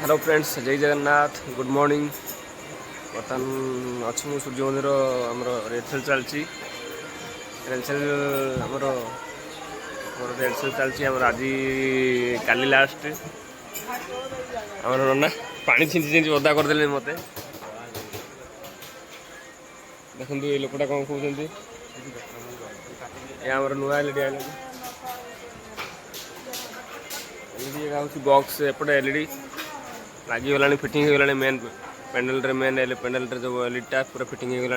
Hello friends, जय Jagannath, good morning. बर्तमान अच्छी मु सूर्य मंदिर आमर रेलसेल चलती रेलसेल आमर रेलसेल चलती आज काली लास्ट आमर ना पानी छिंची छिंची ओदा करदे मत देखो ये लोकटा कौन कहते आमर नुआ एलईडी आइल एलईडी बॉक्स एपटे एलईडी लगिगला फिटिंग हो गला मेन पेंडल जो एलईडीटा पूरा फिटिंग हो गला।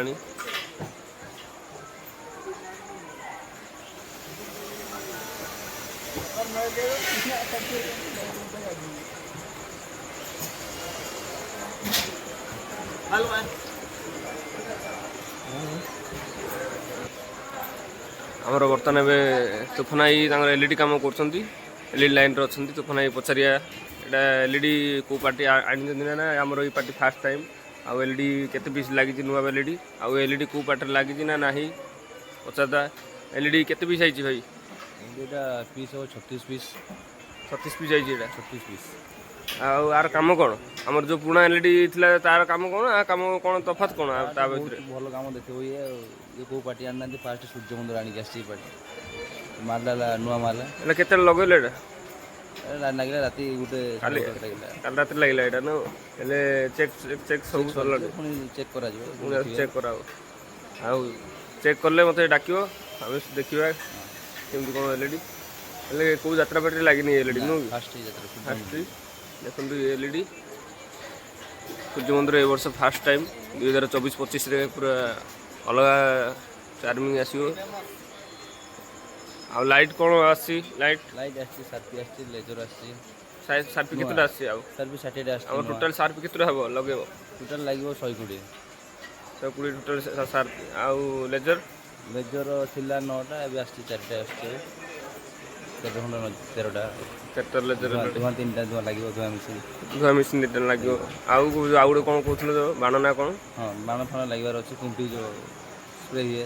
आमर बर्तमान तूफान आई एलईडी कम कर एलईडी लाइन अच्छा तूफान आई पचारिया एटा एलईडी को पार्टी आनी ना आमर ये पार्टी फास्ट टाइम आउ एलईडी केते पीस लगी नुआ एलईडी आउ एलईडी को पार्टी लगी ना नहीं पचारता एलईडी केते पीस आई भाई एटा पीस हो 36 पीस 36 पीस आई 36 पीस आउ आर काम कौन आमर जो पुराना एलईडी थिला तार काम कौन आ काम कौन तफात कौन ता भीतर भलो काम देखो ये को पार्टी आना फास्ट सूर्य मंदिर आनी आसी पार्टी मारला नुआ मारला एला केते लगैले एटा लगे राति गोटे काली रात लगे यहाँ ना चेक चेक सब चेक करा चेक करा आउ चेक कले मत डाक आम देखा केमती कौन एलईडी कौ यात्रा पार्टी लगे एलईडी नु फास्ट देखो एलईडी सूर्य मंदिर ए वर्ष फास्ट टाइम 2024-25 पूरा अलग चार्मिंग आसो आ लाइट कौन आसी लाइट लाइट आसी सार्पी आसी लेजर आसी सार्पी केतटा आसी आ सार्पी 60 आसी हम टोटल सार्पी केतटा हबो लगेबो टोटल लागिवो 120 टोटल सार्पी आ लेजर लेजर थिला 9टा एबे आसी 4टा आसी केते खंड 13टा लेजर धुआं 3टा धुआं लागिवो धुआं मिशन दिटा लागिवो आउ गुडे कोन कहथलो जो बाण ना कोन हां बाण फाण लागिवार अछि कुंपी जो स्प्रे हिए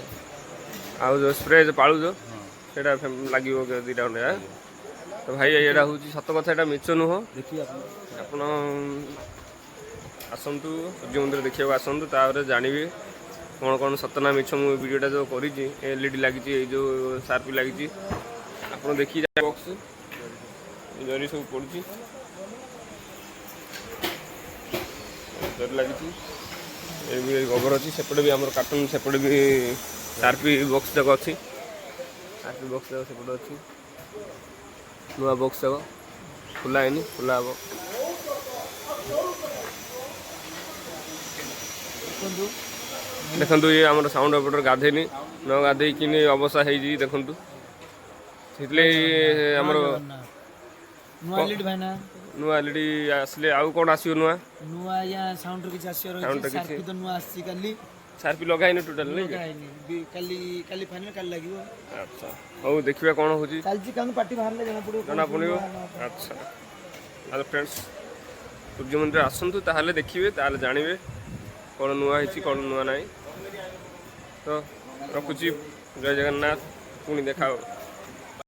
आउ जो स्प्रे जो पाळु जो सेटा लागिवो दुईटा खंडे तो भाई एटा हूँ सत कथा एटा मिछ नुह देखिए आपण आसतु सूर्य मंदिर देखा आसतु तापर जानवे कौन कौन सतना मिछ मु वीडियोटा जो करी एलईडी लगी जो सार्पी लगी आप देखिए बॉक्स जरी सब पड़ी जरी लगी गोबर अच्छी सेपटे भी आम कार्टून सेपटे भी सार्पी बॉक्स जाक अच्छी सार्पी बॉक्स जाक सेपटे अच्छी नुआ बॉक्स जाक खुला है खुला हम देखु ये आम साउंड ऑपरेटर गाधेनी न गाधे कि अवस्था है देखु आमर नुआ एलईडी आसले आउ कौन आसो नुआ नुआ या साउंड किछ आसियो रही सार्पी तो नुआ आसी काली सार्पी लगाइनी टोटल नहीं काली काली फाइनल काली लागिवो। अच्छा हो देखिबा कोन होजी चलजी काम पार्टी बाहरले जना पड़िबो। अच्छा हेलो फ्रेंड्स, सूर्य मंदिर आसंतु ताहले देखिबे ताहले जानिबे कोन नुआ हिची कोन नुआ नाही। तो रखुची, जय जगन्नाथ, पुणी देखाओ।